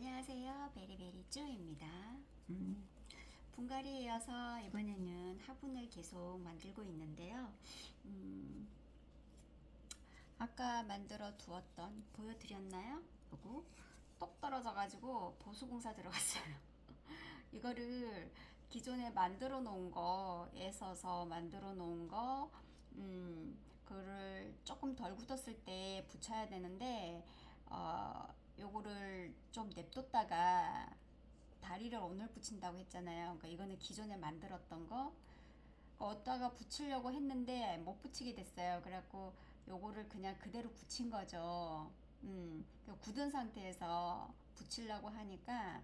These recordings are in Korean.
안녕하세요. 베리베리쭈입니다. 분갈이에 이어서 이번에는 화분을 계속 만들고 있는데요. 아까 만들어 두었던 보여드렸나요? 요거 똑 떨어져 가지고 보수공사 들어갔어요. 이거를 기존에 만들어 놓은 거에 서서 만들어 놓은 거 그거를 조금 덜 굳었을 때 붙여야 되는데 요거를 좀 냅뒀다가 다리를 오늘 붙인다고 했잖아요. 그러니까 이거는 기존에 만들었던 거 어디다가 붙이려고 했는데 못 붙이게 됐어요. 그래갖고 요거를 그냥 그대로 굳힌 거죠. 굳은 상태에서 붙이려고 하니까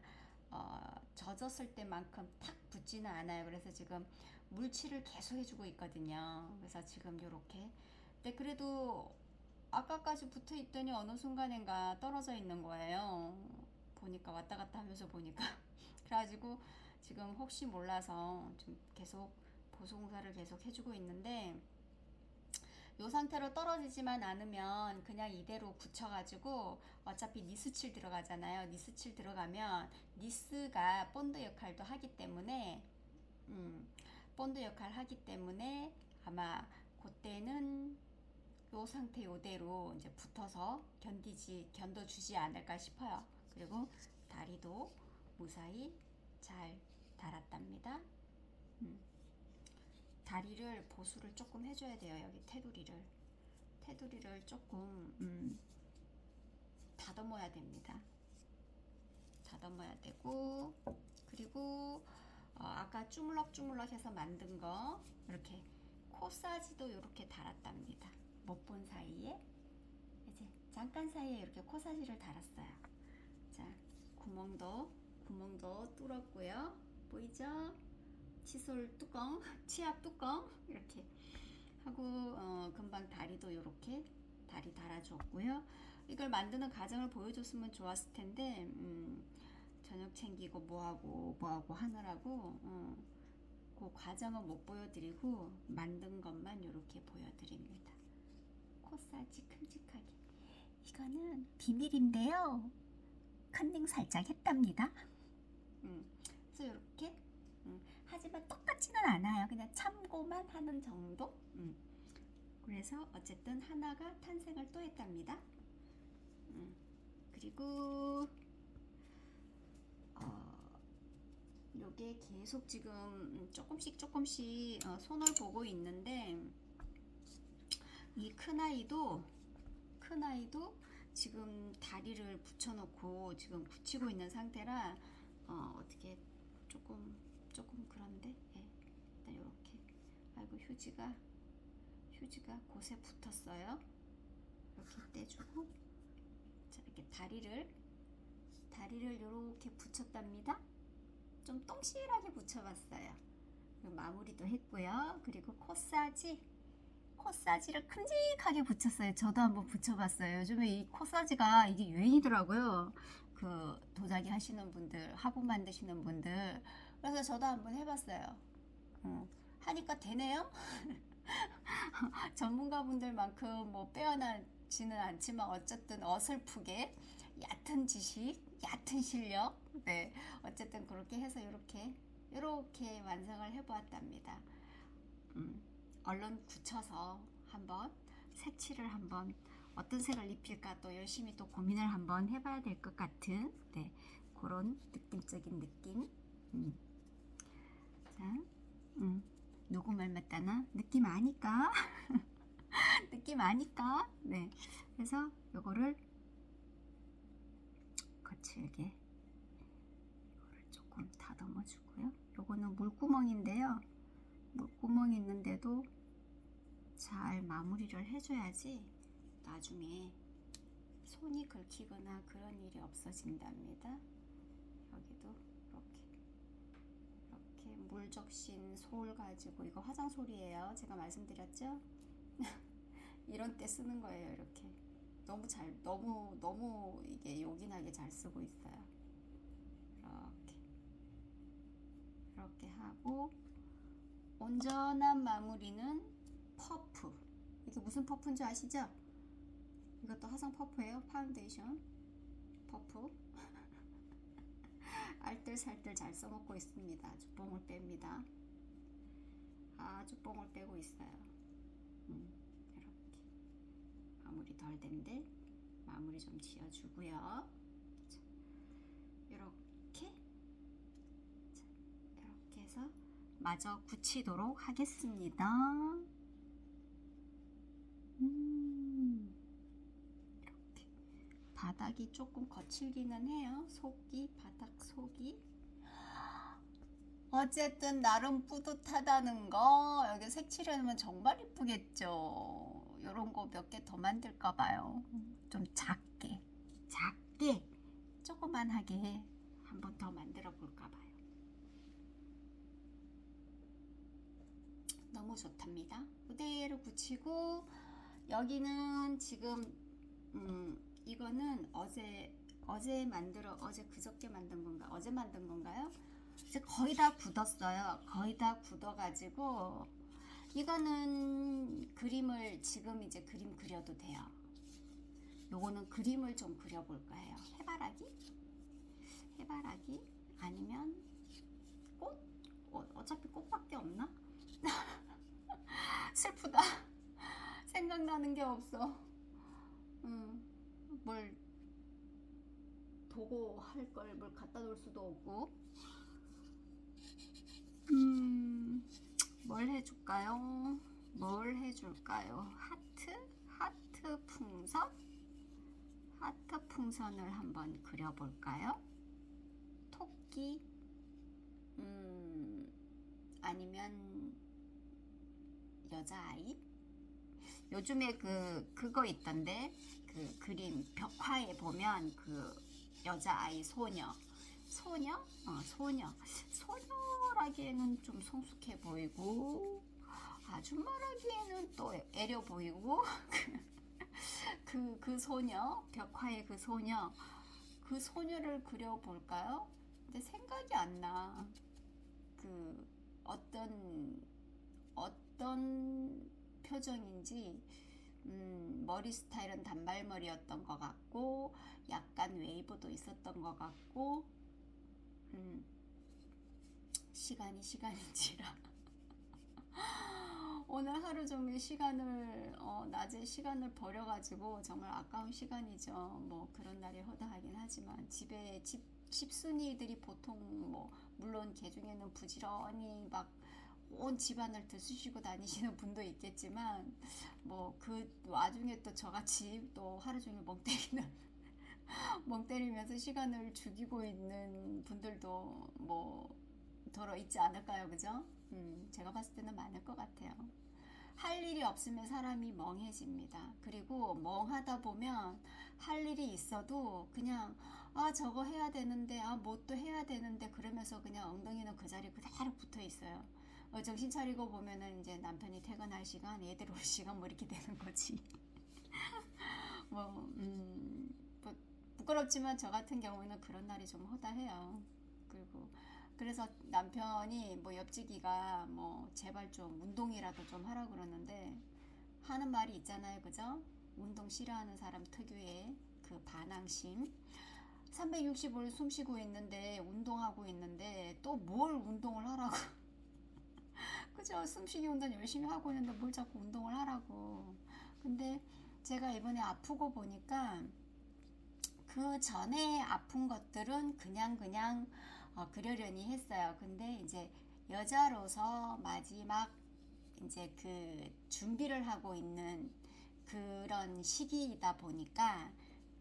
젖었을 때만큼 탁 붙지는 않아요. 그래서 지금 물칠을 계속 해주고 있거든요. 그래서 지금 요렇게. 근데 그래도 아까까지 붙어 있더니 어느 순간인가 떨어져 있는 거예요. 보니까 왔다 갔다 하면서 보니까. 그래가지고 지금 혹시 몰라서 좀 계속 보수공사를 계속 해주고 있는데 이 상태로 떨어지지만 않으면 그냥 이대로 굳혀가지고 어차피 니스칠 들어가잖아요. 니스칠 들어가면 니스가 본드 역할도 하기 때문에 본드 역할 하기 때문에 아마 그때는 이 상태 이대로 이제 붙어서 견뎌주지 않을까 싶어요. 그리고 다리도 무사히 잘 달았답니다. 다리를 보수를 조금 해줘야 돼요. 여기 테두리를 조금 다듬어야 됩니다. 다듬어야 되고 그리고 아까 주물럭주물럭 해서 만든 거 이렇게 코사지도 이렇게 달았답니다. 못 본 사이에 이제 잠깐 사이에 이렇게 코사지를 달았어요. 자, 구멍도 뚫었고요. 보이죠? 칫솔 뚜껑, 치약 뚜껑 이렇게 하고 금방 다리도 이렇게 다리 달아줬고요. 이걸 만드는 과정을 보여줬으면 좋았을 텐데 저녁 챙기고 뭐하고 하느라고 그 과정은 못 보여드리고 만든 것만 이렇게 보여드립니다. 코사지 큼직하게. 이거는 비밀인데요. 컨닝 살짝 했답니다. 그래서 이렇게 하지만 똑같지는 않아요. 그냥 참고만 하는 정도. 그래서 어쨌든 하나가 탄생을 또 했답니다. 그리고 요게 계속 지금 조금씩 손을 보고 있는데 이 큰아이도 지금 다리를 붙여놓고 지금 굳히고 있는 상태라 어떻게 조금 그런데 예, 일단 이렇게 아이고 휴지가 곳에 붙었어요. 이렇게 떼주고 자 이렇게 다리를 이렇게 붙였답니다. 좀 똥실하게 붙여봤어요. 마무리도 했고요. 그리고 코사지를 큼직하게 붙였어요. 저도 한번 붙여봤어요. 요즘에 이 코사지가 이게 유행이더라고요. 그 도자기 하시는 분들, 화분 만드시는 분들. 그래서 저도 한번 해봤어요. 하니까 되네요. 전문가분들만큼 뭐 빼어나지는 않지만 어쨌든 어설프게 얕은 지식, 얕은 실력, 네 어쨌든 그렇게 해서 이렇게 완성을 해보았답니다. 얼른 굳혀서 한번 색칠을 한번 어떤 색을 입힐까 또 열심히 또 고민을 한번 해봐야 될 것 같은 네 그런 느낌적인 느낌. 자, 누구 말 맞다나 느낌 아니까 느낌 아니까 네 그래서 요거를 거칠게 이거를 조금 다듬어 주고요. 요거는 물구멍인데요. 물구멍이 있는데도 잘 마무리를 해줘야지 나중에 손이 긁히거나 그런 일이 없어진답니다. 여기도 이렇게 물 적신 솔 가지고 이거 화장솔이에요. 제가 말씀드렸죠? 이런 때 쓰는 거예요. 이렇게 너무 이게 요긴하게 잘 쓰고 있어요. 이렇게 하고 온전한 마무리는 퍼프. 이게 무슨 퍼프인지 아시죠? 이것도 화장 퍼프예요. 파운데이션 퍼프. 살뜰살뜰 잘 써먹고 있습니다. 아주 뽕을 뺍니다. 아주 뽕을 빼고 있어요. 이렇게 마무리 덜 된데 마무리 좀 지어주고요. 이렇게 이렇게 해서 마저 굳히도록 하겠습니다. 이렇게 바닥이 조금 거칠기는 해요. 속이 바닥 속이 어쨌든 나름 뿌듯하다는 거. 여기 색칠해놓으면 정말 이쁘겠죠. 요런 거 몇 개 더 만들까 봐요. 좀 작게 조그만하게 한번 더 만들어 볼까 봐요. 너무 좋답니다. 그대로 붙이고 여기는 지금 이거는 어제 그저께 만든 건가? 어제 만든 건가요? 이제 거의 다 굳었어요. 거의 다 굳어가지고 이거는 그림을 지금 이제 그림 그려도 돼요. 요거는 그림을 좀 그려볼까 해요. 해바라기 아니면 꽃? 어차피 꽃밖에 없나? 슬프다. 생각나는 게 없어. 뭘 보고 할 걸 뭘 갖다 놓을 수도 없고. 뭘 해줄까요? 하트 풍선을 한번 그려볼까요? 토끼? 아니면 여자아이? 요즘에 그거 있던데, 그 그림 벽화에 보면 그 여자아이 소녀라기에는 좀 성숙해 보이고 아줌마라기에는 또 애려 보이고 그 소녀, 벽화의 그 소녀를 그려볼까요? 근데 생각이 안 나. 그 어떤 표정인지. 머리 스타일은 단발머리였던 것 같고 약간 웨이브도 있었던 것 같고. 시간인지라 오늘 하루 종일 낮에 시간을 버려가지고 정말 아까운 시간이죠. 뭐 그런 날이 허다하긴 하지만 집순이들이 보통 뭐 물론 개 중에는 부지런히 막 온 집안을 들쑤시고 다니시는 분도 있겠지만 뭐 그 와중에 또 저같이 또 하루 종일 멍 때리면서 시간을 죽이고 있는 분들도 뭐 더러 있지 않을까요, 그죠? 제가 봤을 때는 많을 것 같아요. 할 일이 없으면 사람이 멍해집니다. 그리고 멍하다 보면 할 일이 있어도 그냥 저거 해야 되는데 뭐 또 해야 되는데 그러면서 그냥 엉덩이는 그 자리에 그대로 붙어 있어요. 정신 차리고 보면은 이제 남편이 퇴근할 시간, 애들 올 시간 뭐 이렇게 되는 거지. 뭐, 뭐 부끄럽지만 저 같은 경우는 그런 날이 좀 허다해요. 그래서 남편이 뭐 옆지기가 뭐 제발 좀 운동이라도 좀 하라 그러는데 하는 말이 있잖아요, 그죠? 운동 싫어하는 사람 특유의 그 반항심. 365일 숨 쉬고 있는데 운동하고 있는데 또 뭘 운동을 하라고. 그죠? 숨쉬기 운동 열심히 하고 있는데 뭘 자꾸 운동을 하라고. 근데 제가 이번에 아프고 보니까 그 전에 아픈 것들은 그냥 그러려니 했어요. 근데 이제 여자로서 마지막 이제 그 준비를 하고 있는 그런 시기이다 보니까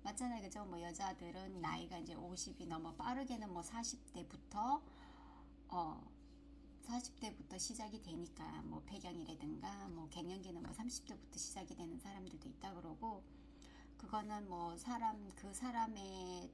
맞잖아요, 그죠? 뭐 여자들은 나이가 이제 50이 넘어 빠르게는 뭐 40대부터 시작이 되니까 뭐 폐경이라든가 뭐 갱년기는 뭐 30대부터 시작이 되는 사람들도 있다 그러고 그거는 뭐 그 사람의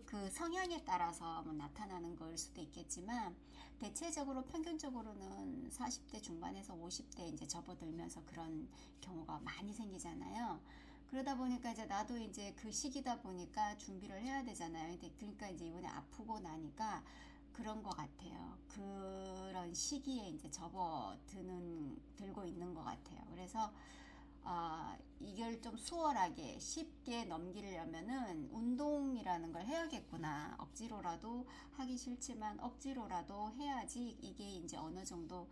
그 성향에 따라서 뭐 나타나는 걸 수도 있겠지만 대체적으로 평균적으로는 40대 중반에서 50대 이제 접어들면서 그런 경우가 많이 생기잖아요. 그러다 보니까 이제 나도 이제 그 시기다 보니까 준비를 해야 되잖아요. 그러니까 이제 이번에 아프고 나니까 그런 것 같아요. 그런 시기에 이제 들고 있는 것 같아요. 그래서 이걸 좀 수월하게 쉽게 넘기려면은 운동이라는 걸 해야겠구나. 억지로라도 하기 싫지만 억지로라도 해야지 이게 이제 어느 정도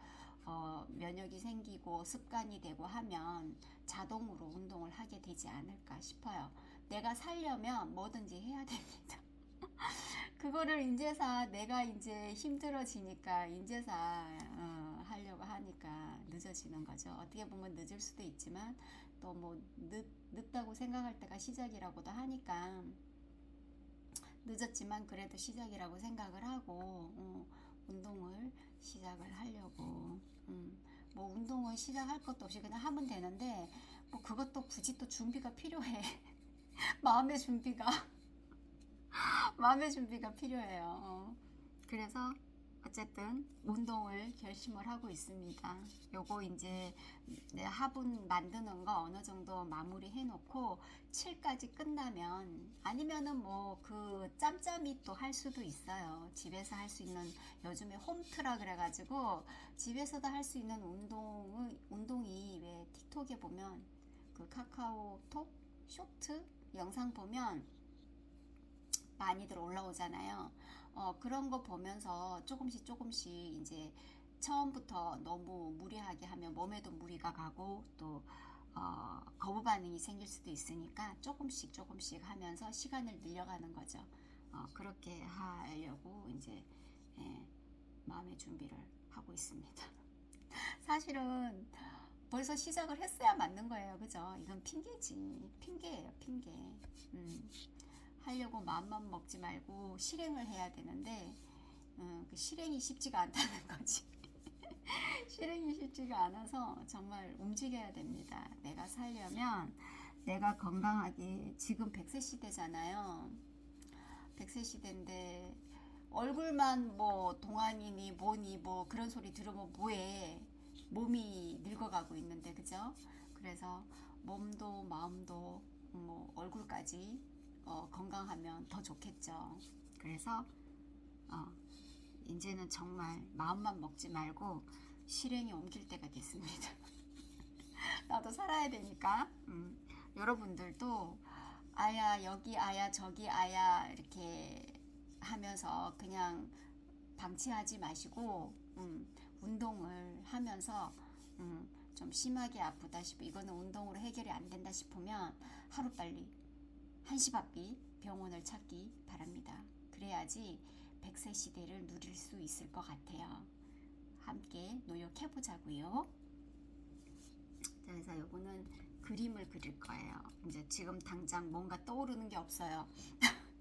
면역이 생기고 습관이 되고 하면 자동으로 운동을 하게 되지 않을까 싶어요. 내가 살려면 뭐든지 해야 됩니다. 그거를 인제사 내가 이제 힘들어지니까 인제사 하려고 하니까 늦어지는 거죠. 어떻게 보면 늦을 수도 있지만 또 뭐 늦다고 생각할 때가 시작이라고도 하니까 늦었지만 그래도 시작이라고 생각을 하고 운동을 시작을 하려고 뭐 운동을 시작할 것도 없이 그냥 하면 되는데 뭐 그것도 굳이 또 준비가 필요해. 마음의 준비가 마음의 준비가 필요해요. 그래서 어쨌든 운동을 결심을 하고 있습니다. 요거 이제 화분 만드는 거 어느 정도 마무리 해놓고 7까지 끝나면 아니면은 뭐 그 짬짬이 또 할 수도 있어요. 집에서 할 수 있는 요즘에 홈트라 그래가지고 집에서도 할 수 있는 운동이 왜 틱톡에 보면 그 카카오톡 쇼트 영상 보면 많이들 올라오잖아요. 그런 거 보면서 조금씩 이제 처음부터 너무 무리하게 하면 몸에도 무리가 가고 또 거부 반응이 생길 수도 있으니까 조금씩 하면서 시간을 늘려가는 거죠. 그렇게 하려고 이제 마음의 준비를 하고 있습니다. 사실은 벌써 시작을 했어야 맞는 거예요. 그죠? 이건 핑계예요, 핑계. 하려고 마음만 먹지 말고 실행을 해야 되는데 그 실행이 쉽지가 않다는 거지. 실행이 쉽지가 않아서 정말 움직여야 됩니다. 내가 살려면 내가 건강하게 지금 100세 시대잖아요. 100세 시대인데 얼굴만 뭐 동안이니 뭐니 뭐 그런 소리 들으면 뭐해. 몸이 늙어가고 있는데 그죠? 그래서 몸도 마음도 뭐 얼굴까지 건강하면 더 좋겠죠. 그래서 이제는 정말 마음만 먹지 말고 실행에 옮길 때가 됐습니다. 나도 살아야 되니까 여러분들도 아야 여기 아야 저기 아야 이렇게 하면서 그냥 방치하지 마시고 운동을 하면서 좀 심하게 아프다 싶고 이거는 운동으로 해결이 안 된다 싶으면 하루빨리 한시바삐 병원을 찾기 바랍니다. 그래야지 100세 시대를 누릴 수 있을 것 같아요. 함께 노력해보자고요. 그래서 요거는 그림을 그릴 거예요. 이제 지금 당장 뭔가 떠오르는 게 없어요.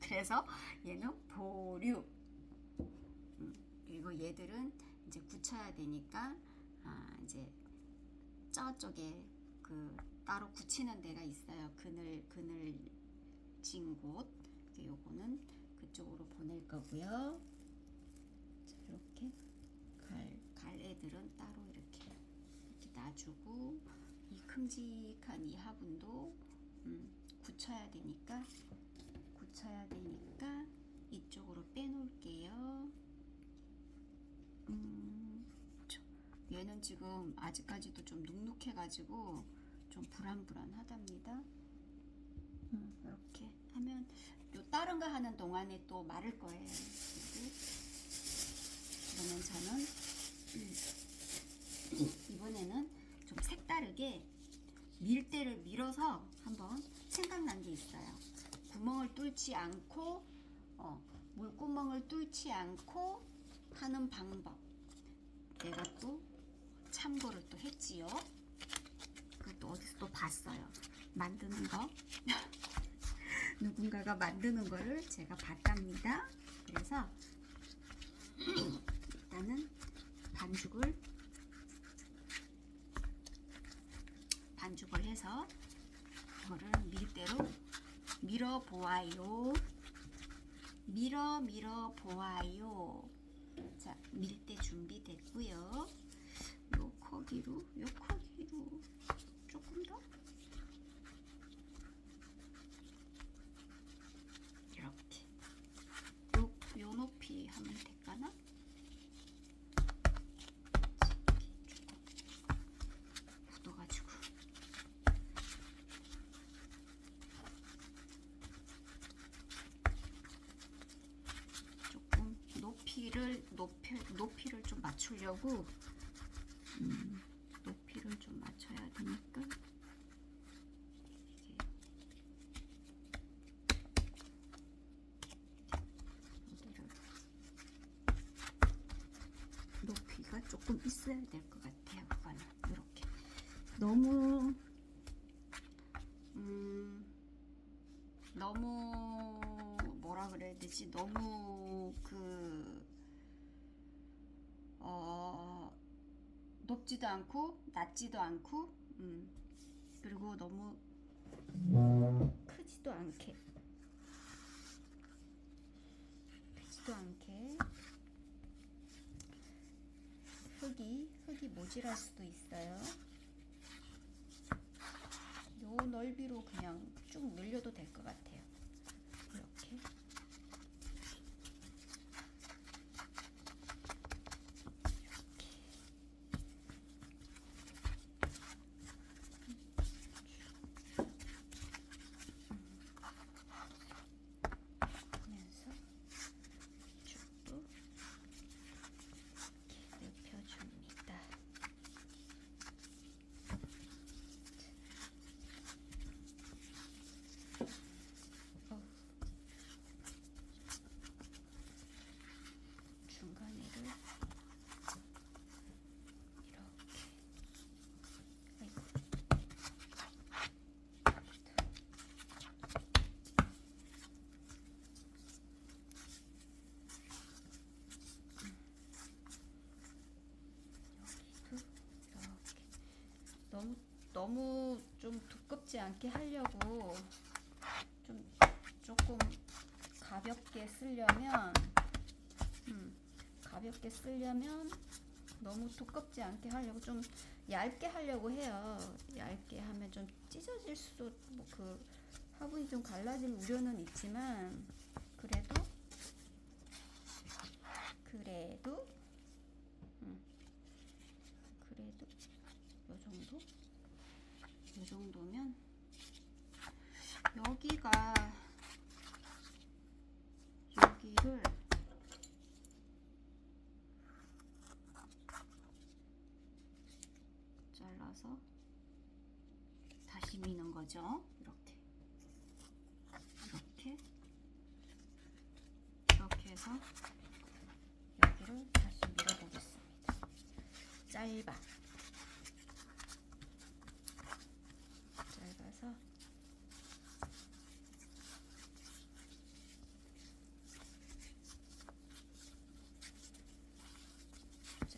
그래서 얘는 보류. 그리고 얘들은 이제 굳혀야 되니까 이제 저쪽에 그 따로 굳히는 데가 있어요. 그늘 진 곳. 요거는 그쪽으로 보낼 거고요. 자, 이렇게 갈 애들은 따로 이렇게 놔주고 이 큼직한 이 화분도 굳혀야 되니까 이쪽으로 빼놓을게요. 얘는 지금 아직까지도 좀 눅눅해가지고 좀 불안불안하답니다. 이렇게 하면 요 다른 거 하는 동안에 또 마를 거예요. 그러면 저는 이번에는 좀 색다르게 밀대를 밀어서 한번 생각난 게 있어요. 구멍을 뚫지 않고 물구멍을 뚫지 않고 하는 방법 내가 또 참고를 또 했지요. 그것도 어디서 또 봤어요. 만드는 거 누군가가 만드는 거를 제가 봤답니다. 그래서 일단은 반죽을 해서 이거를 밀대로 밀어 보아요. 밀어 보아요. 자, 밀대 준비됐고요. 요 크기로 조금 더 이렇게 요 높이 하면 될까나? 굳어가지고 높이를 좀 맞추려고 높이를 좀 맞춰야 되니까 여기를 높이가 조금 있어야 될 것 같아요. 그거는 이렇게 너무 뭐라 그래야 되지? 너무 높지도 않고 낮지도 않고 그리고 너무 크지도 않게 흙이 모자랄 수도 있어요. 요 넓이로 그냥 쭉 늘려도 될 것 같아요. 이렇게 하면서 쭉도 이렇게 넓혀줍니다. 중간에를 너무 좀 두껍지 않게 하려고 조금 가볍게 쓰려면 너무 두껍지 않게 하려고 좀 얇게 하려고 해요. 얇게 하면 좀 찢어질 수도 화분이 좀 갈라질 우려는 있지만 그래도 요 정도면 여기를 잘라서 다시 미는 거죠. 이렇게 해서 여기를 다시 밀어보겠습니다.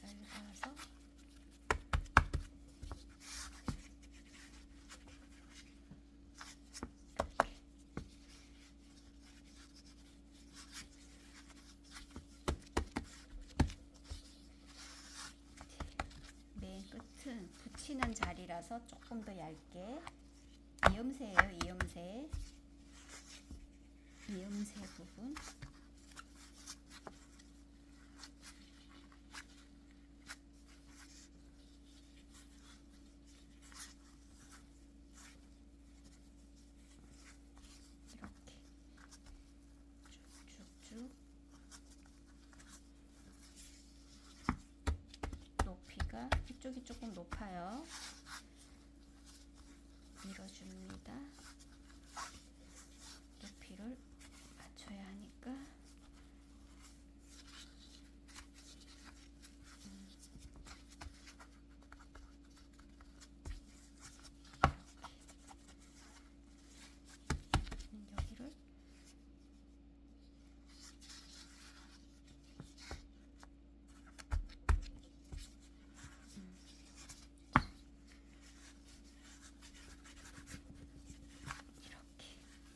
짧아서 맨 끝은 붙이는 자리라서 조금 더 얇게 이음새예요. 이음새 부분 이렇게 쭉쭉쭉 높이가 이쪽이 조금 높아요. 밀어줍니다. 높이를 맞춰야 하니까 여기를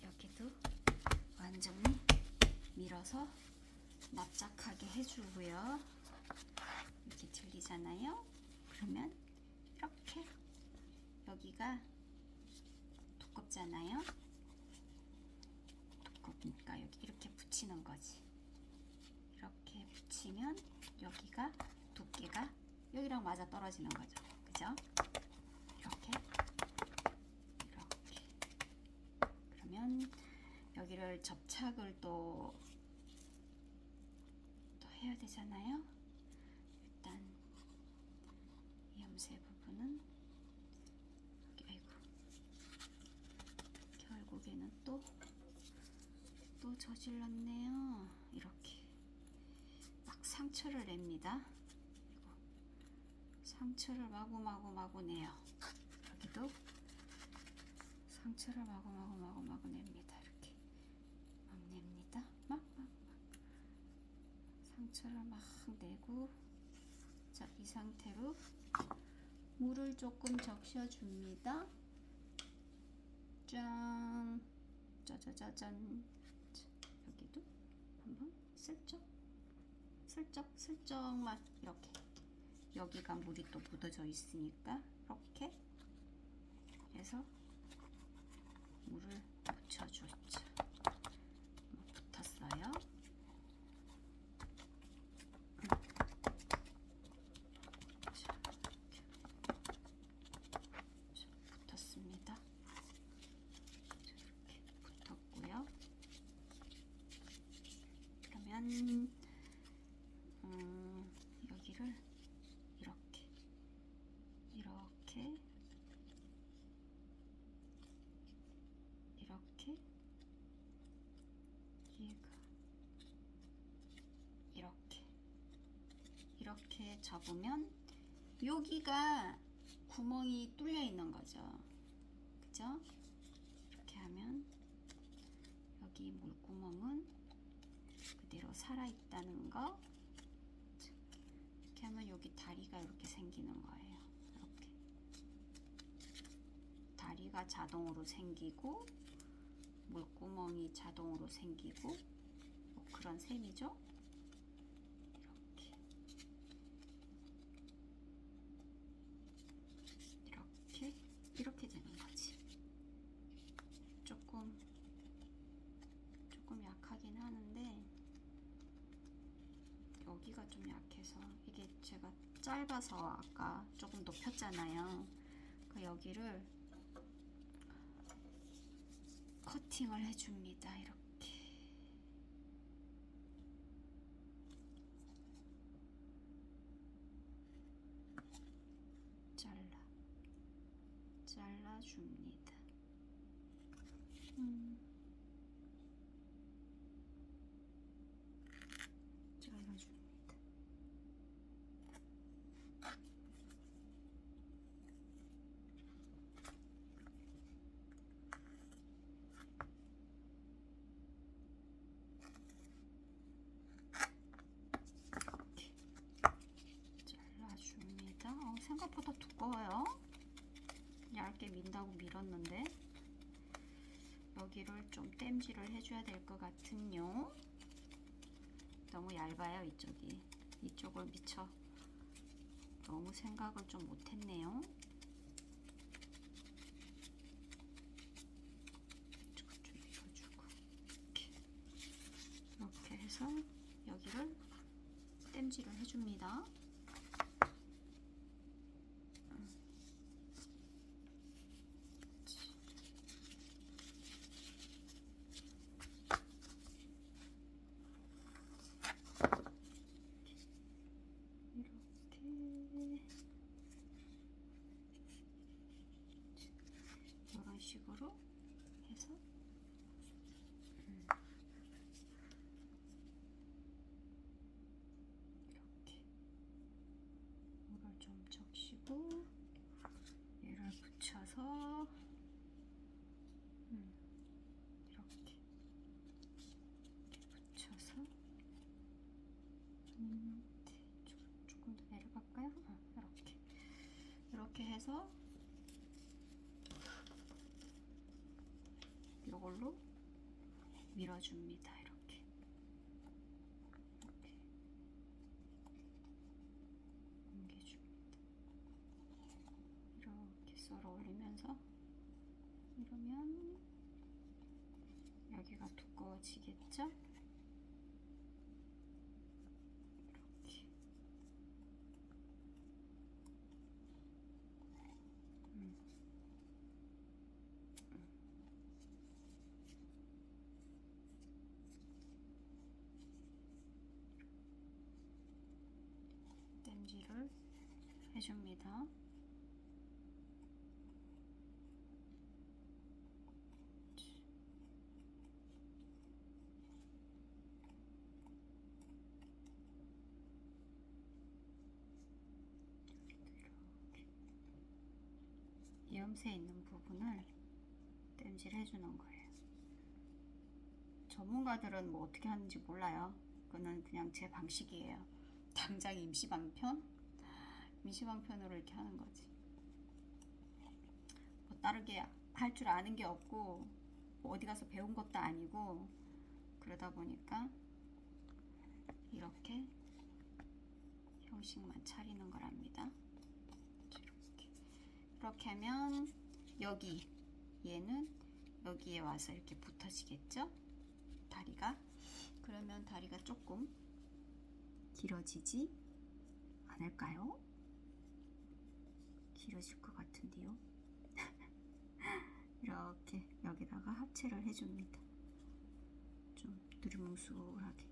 여기도 완전히 밀어서 납작하게 해주고요. 이렇게 들리잖아요. 그러면 이렇게 여기가 두껍잖아요. 두껍으니까 여기 이렇게 붙이는 거지. 이렇게 붙이면 여기가 두께가 여기랑 맞아 떨어지는 거죠. 그죠? 이렇게 그러면 여기를 접착을 또 해야 되잖아요. 일단 이 염색 부분은 아이고 결국에는 또 저질렀네요. 이렇게 막 상처를 냅니다. 상처를 마구 내요. 여기도 상처를 마구 냅니다. 이렇게 막 냅니다. 막 상처를 막 내고, 자, 이 상태로 물을 조금 적셔줍니다. 짠, 짜자자잔. 여기도 한번 슬쩍만 이렇게, 여기가 물이 또 묻어져 있으니까 이렇게 해서 물을 묻혀줬죠. 붙었어요. 붙었습니다. 이렇게 붙었고요. 그러면 여기를 이렇게 얘가 이렇게 접으면 여기가 구멍이 뚫려 있는 거죠. 그죠? 이렇게 하면 여기 물구멍은 그대로 살아 있다는 거. 이렇게 하면 여기 다리가 이렇게 생기는 거예요. 이렇게 다리가 자동으로 생기고 물구멍이 자동으로 생기고 뭐 그런 셈이죠. 이렇게 되는 거지. 조금 약하긴 하는데 여기가 좀 약해서, 이게 제가 짧아서 아까 조금 높였잖아요. 그 여기를 커팅을 해줍니다. 이렇게 잘라줍니다. 잘라줍니다. 잘라줍니다. 생각보다 두꺼워요. 얇게 민다고 밀었는데 여기를 좀 땜질을 해줘야 될 것 같은요. 너무 얇아요. 이쪽을 미처 너무 생각을 좀 못했네요. 좀 밀어주고 이렇게 해서 여기를 땜질을 해줍니다. 이런 식으로 해서 이렇게 물을 좀 적시고 얘를 붙여서 이렇게 붙여서 조금 더 내려갈까요? 이렇게 해서 이걸로 밀어줍니다. 이렇게 옮겨줍니다. 이렇게 썰어 올리면서, 이러면 여기가 두꺼워지겠죠? 해줍니다. 이음새 있는 부분을 땜질 해주는 거예요. 전문가들은 뭐 어떻게 하는지 몰라요. 그거는 그냥 제 방식이에요. 당장 임시방편으로 이렇게 하는 거지. 뭐 다르게 할 줄 아는 게 없고 뭐 어디 가서 배운 것도 아니고 그러다 보니까 이렇게 형식만 차리는 거랍니다. 이렇게 하면 여기 얘는 여기에 와서 이렇게 붙어지겠죠? 다리가. 그러면 다리가 조금 길어지지 않을까요? 길어질 것 같은데요. 이렇게 여기다가 합체를 해줍니다. 좀 두루뭉술하게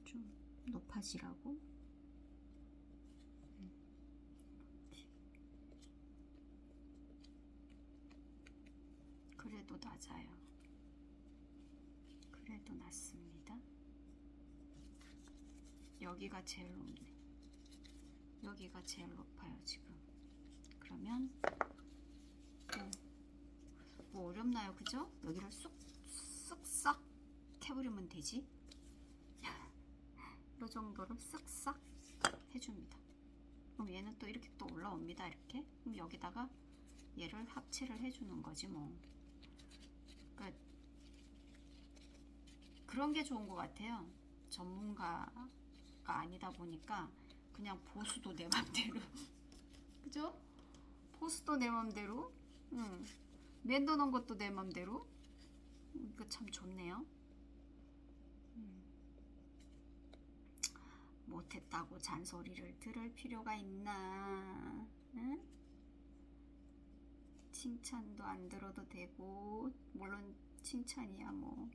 좀 높아지라고. 그래도 낮아요. 그래도 낮습니다. 여기가 제일 높네. 여기가 제일 높아요 지금. 그러면 뭐 어렵나요, 그죠? 여기를 쓱싹 해버리면 되지. 이 정도로 쓱싹 해줍니다. 그럼 얘는 또 이렇게 또 올라옵니다. 이렇게. 그럼 여기다가 얘를 합체를 해주는 거지 뭐. 그러니까 그런 게 좋은 것 같아요. 전문가가 아니다 보니까 그냥 보수도 내 맘대로. 그죠? 보수도 내 맘대로. 랜더 넣은 것도 내 맘대로. 이거 참 좋네요. 못했다고 잔소리를 들을 필요가 있나? 응? 칭찬도 안 들어도 되고, 물론 칭찬이야 뭐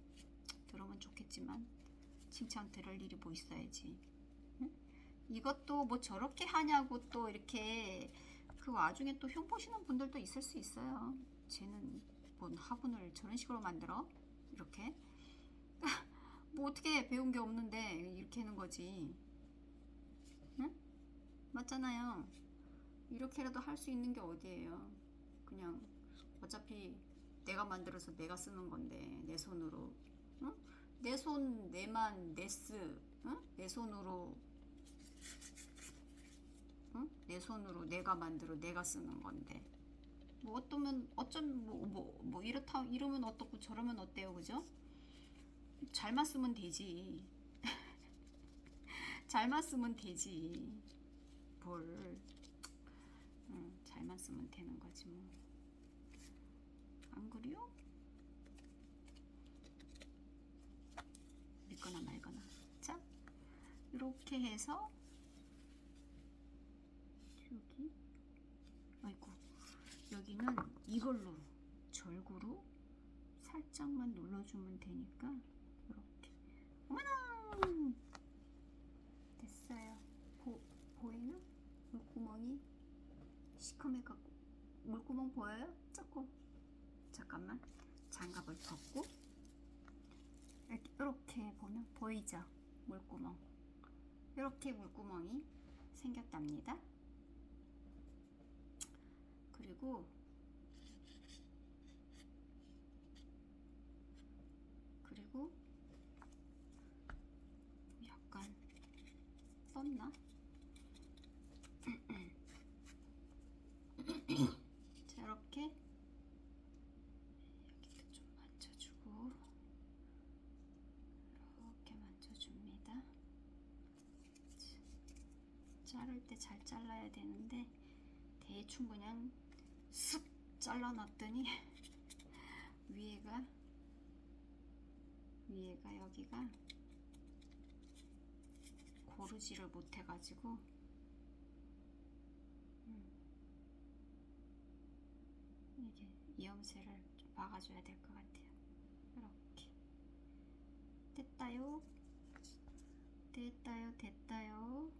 들으면 좋겠지만 칭찬 들을 일이 뭐 있어야지. 응? 이것도 뭐 저렇게 하냐고 또 이렇게 그 와중에 또 흉보시는 분들도 있을 수 있어요. 쟤는 뭔 화분을 저런 식으로 만들어? 이렇게 뭐 어떻게 배운 게 없는데 이렇게 하는 거지. 응? 맞잖아요. 이렇게라도 할 수 있는 게 어디예요. 그냥 어차피 내가 만들어서 내가 쓰는 건데 내 손으로. 응? 내 손 내만 내쓰. 응? 내 손으로. 응? 내 손으로 내가 만들어 내가 쓰는 건데 뭐 어쩌면 뭐 이렇다 이러면 어떻고 저러면 어때요, 그죠? 잘만 쓰면 되지. 잘만 쓰면 되지. 뭘. 잘만 쓰면 되는 거지 뭐. 안 그래요? 믿거나 말거나. 자, 이렇게 해서 여기, 아이고, 여기는 이걸로 절구로 살짝만 눌러주면 되니까 이렇게. 어머나, 됐어요. 보이나? 물구멍이 시커매갖고 물구멍 보여요? 조금. 잠깐만, 장갑을 벗고 이렇게 보면 보이죠? 물구멍. 이렇게 물구멍이 생겼답니다. 그리고 약간 떴나? 자, 이렇게 여기도 좀 만져주고 이렇게 만져줍니다. 자를 때 잘 잘라야 되는데 대충 그냥 쓱 잘라놨더니 위에가 여기가 고르지를 못해가지고 이게 이음새를 좀 막아줘야 될 것 같아요. 이렇게 됐다요.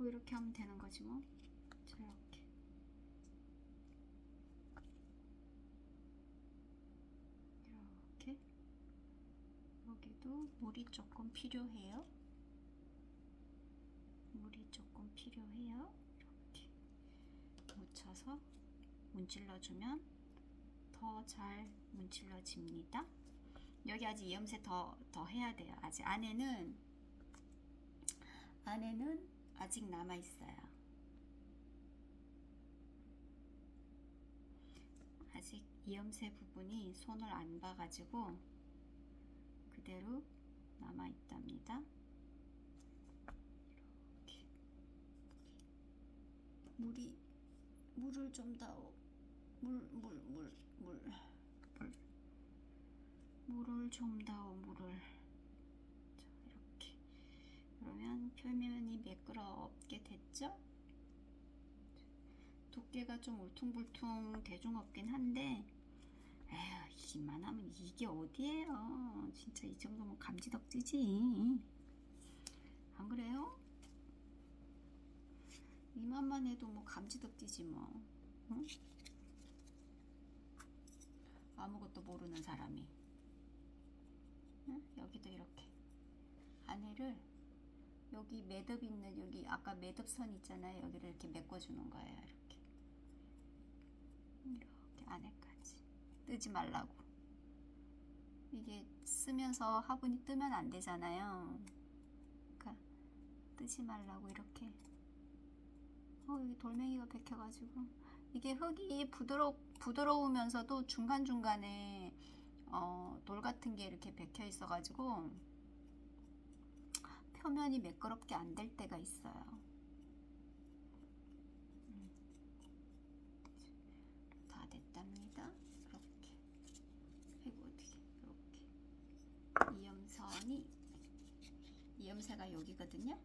뭐 이렇게 하면 되는 거지 뭐. 자, 이렇게 여기도 물이 조금 필요해요. 물이 조금 필요해요. 이렇게 묻혀서 문질러주면 더 잘 문질러집니다. 여기 아직 이염새 더 해야 돼요. 아직 안에는 아직 남아 있어요. 아직 이염새 부분이 손을 안 봐가지고 그대로 남아 있답니다. 이렇게 물을 좀 더 물을 좀 더 물을. 자, 이렇게 그러면 표면이 매끄럽게 됐죠? 두께가 좀 울퉁불퉁 대중 없긴 한데 에휴 이만하면 이게 어디예요. 진짜 이 정도면 감지덕지지. 안 그래요? 이만만 해도 뭐 감지덕지지 뭐. 응? 아무것도 모르는 사람이. 응? 여기도 이렇게 안에를 여기 매듭 있는 여기 아까 매듭선 있잖아요. 여기를 이렇게 메꿔주는 거예요. 이렇게 안에까지 뜨지 말라고. 이게 쓰면서 화분이 뜨면 안 되잖아요. 그러니까 뜨지 말라고 이렇게. 여기 돌멩이가 박혀가지고 이게 흙이 부드러우면서도 중간중간에 돌 같은 게 이렇게 박혀 있어가지고 표면이 매끄럽게 안 될 때가 있어요. 다 됐답니다. 이렇게. 아이고 어떻게 이렇게 이염새가 여기거든요.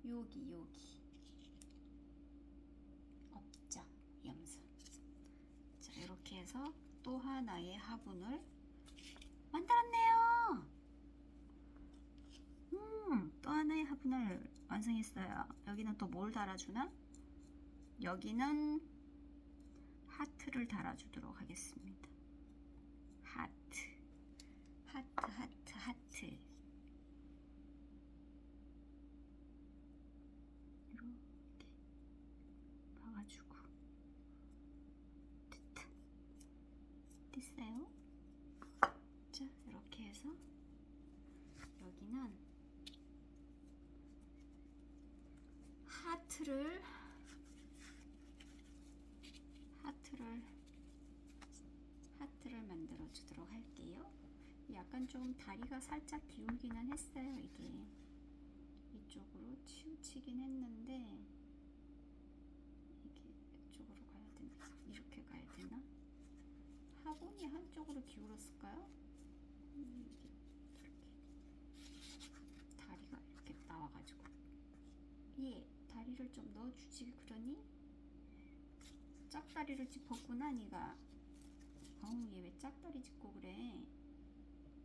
여기 없죠 이염새. 자 이렇게 해서 또 하나의 화분을 만들었네요. 또 하나의 화분을 완성했어요. 여기는 또 뭘 달아주나? 여기는 하트를 달아주도록 하겠습니다. 하트 이렇게 봐가지고 됐어요. 자 이렇게 해서 여기는 하트를 만들어 주도록 할게요. 약간 좀 다리가 살짝 기울기는 했어요. 이게 이쪽으로 치우치긴 했는데 이게 이쪽으로 가야 되나? 이렇게 가야 되나? 화분이 한쪽으로 기울었을까요? 이렇게 다리가 이렇게 나와가지고 다리를 좀 넣어주지. 그러니 짝다리를 짚었구나 니가. 얘 왜 짝다리 짚고 그래.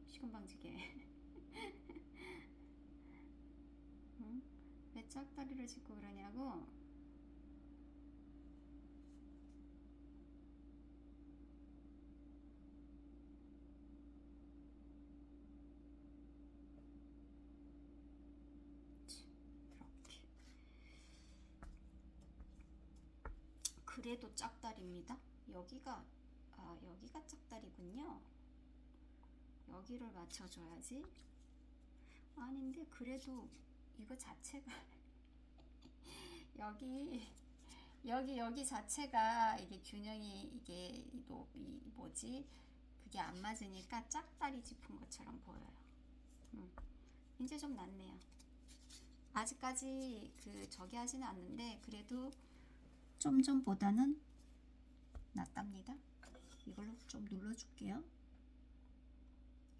시건방지게. 응? 왜 짝다리를 짚고 그러냐고. 이렇게. 그래도 짝다리입니다. 여기가 짝다리군요. 여기를 맞춰줘야지. 아닌데 그래도 이거 자체가 여기 자체가 이게 균형이 이게 뭐지? 그게 안 맞으니까 짝다리 짚은 것처럼 보여요. 이제 좀 낫네요. 아직까지 저기 하지는 않는데 그래도 좀 전보다는 낫답니다. 이걸로 좀 눌러줄게요.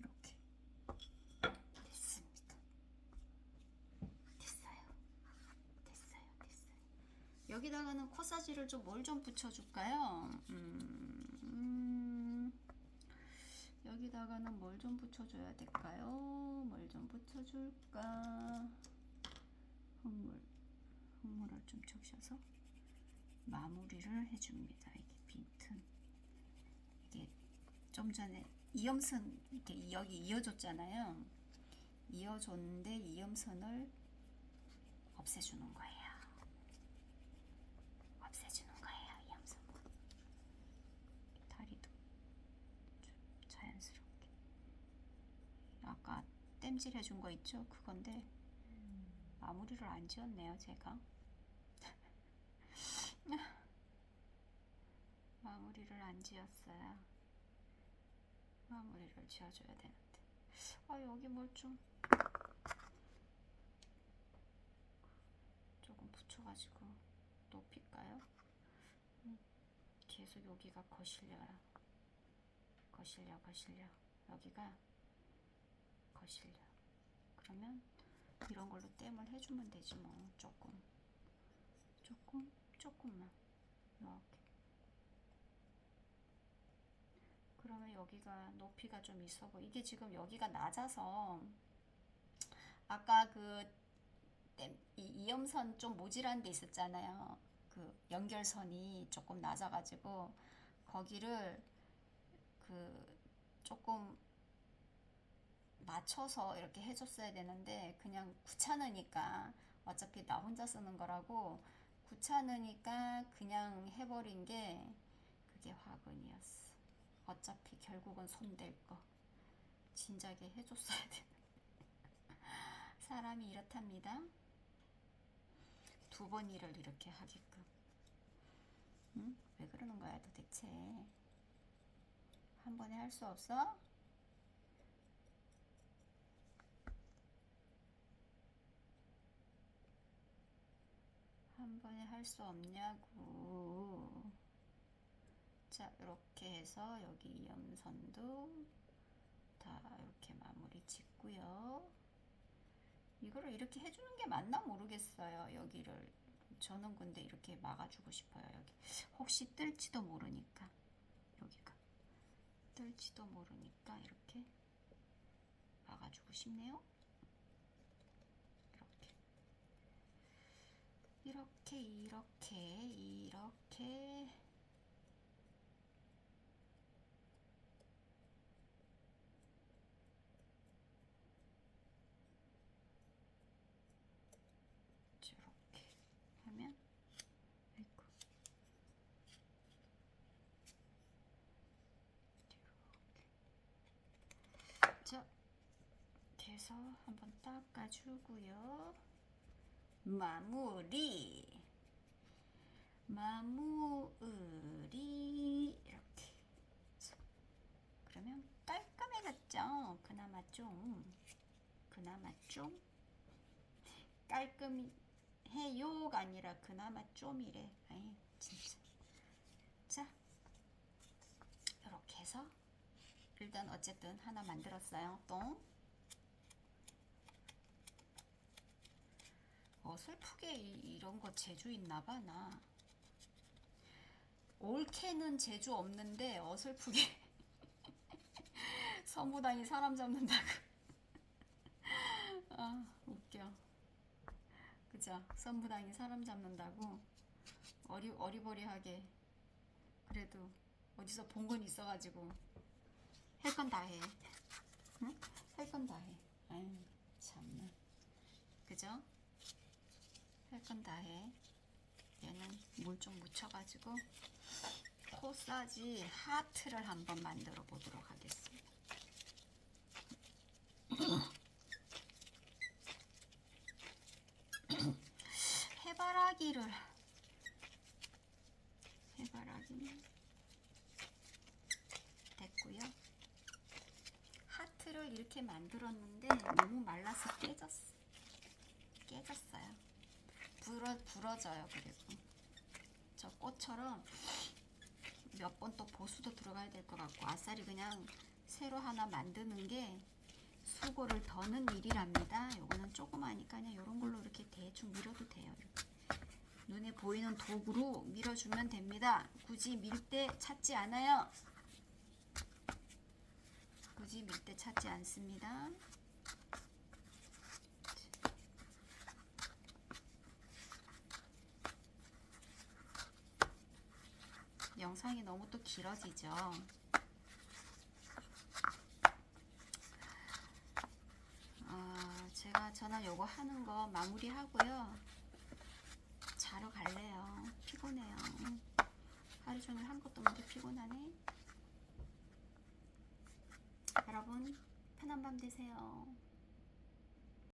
이렇게 됐습니다. 됐어요. 여기다가는 코사지를 좀 뭘 좀 붙여줄까요? 여기다가는 뭘 좀 붙여줘야 될까요? 뭘 좀 붙여줄까? 흙물을 좀 적셔서 마무리를 해줍니다. 이게 빈틈. 이게 좀 전에 이음선 이렇게 여기 이어줬잖아요. 이어줬는데 이음선을 없애주는 거예요. 없애주는 거예요. 이음선. 다리도 좀 자연스럽게. 아까 땜질 해준 거 있죠? 그건데 마무리를 안 지었네요, 제가. 마무리를 안 지었어요. 마무리를 지어줘야 되는데. 여기 뭘 좀 조금 붙여가지고 높일까요? 계속 여기가 거실려요. 거실려. 여기가 거실려. 그러면 이런 걸로 땜을 해주면 되지 뭐. 조금만 이렇게. 그러면 여기가 높이가 좀 있어 보여. 이게 지금 여기가 낮아서 아까 그 이음선 좀 모질한 데 있었잖아요. 그 연결선이 조금 낮아가지고 거기를 그 조금 맞춰서 이렇게 해줬어야 되는데 그냥 귀찮으니까 어차피 나 혼자 쓰는 거라고 귀찮으니까 그냥 해버린 게 그게 화근이었어. 어차피 결국은 손댈 거 진작에 해줬어야 돼. 사람이 이렇답니다. 두 번 일을 이렇게 하게끔. 응? 왜 그러는 거야 도대체? 한 번에 할 수 없어? 한 번에 할 수 없냐고. 자, 이렇게 해서 여기 이음선도 다 이렇게 마무리 짓고요. 이거를 이렇게 해주는 게 맞나 모르겠어요. 여기를 저는 근데 이렇게 막아주고 싶어요. 여기 혹시 뜰지도 모르니까 여기가 뜰지도 모르니까 이렇게 막아주고 싶네요. 이렇게 저렇게 하면 아이고 자 돼서 한번 닦아주고요. 마무리 이렇게. 그러면 깔끔해졌죠? 그나마 좀 깔끔히 해요가 아니라 그나마 좀이래. 아이 진짜. 자 이렇게 해서 일단 어쨌든 하나 만들었어요. 또 어설프게 이런 거 재주 있나봐. 나 올케는 재주 없는데 어설프게 선무당이 사람 잡는다고. 아 웃겨. 그죠? 선무당이 사람 잡는다고 어리버리하게 그래도 어디서 본 건 있어가지고 할 건 다 해. 응? 할 건 다 해. 아유 참나. 그죠? 할 건 다 해. 얘는 물 좀 묻혀가지고 코사지 하트를 한번 만들어 보도록 하겠습니다. 해바라기는 됐고요. 하트를 이렇게 만들었는데 너무 말라서 깨졌어요. 부러져요. 그리고 저 꽃처럼 몇 번 또 보수도 들어가야 될 것 같고 아싸리 그냥 새로 하나 만드는 게 수고를 더는 일이랍니다. 요거는 조그마니까 그냥 요런 걸로 이렇게 대충 밀어도 돼요. 이렇게. 눈에 보이는 도구로 밀어주면 됩니다. 굳이 밀대 찾지 않아요. 굳이 밀대 찾지 않습니다. 영상이 너무 또 길어지죠. 저는 요거 하는 거 마무리 하고요. 자러 갈래요. 피곤해요. 하루 종일 한 것도 없는데 피곤하네. 여러분 편한 밤 되세요.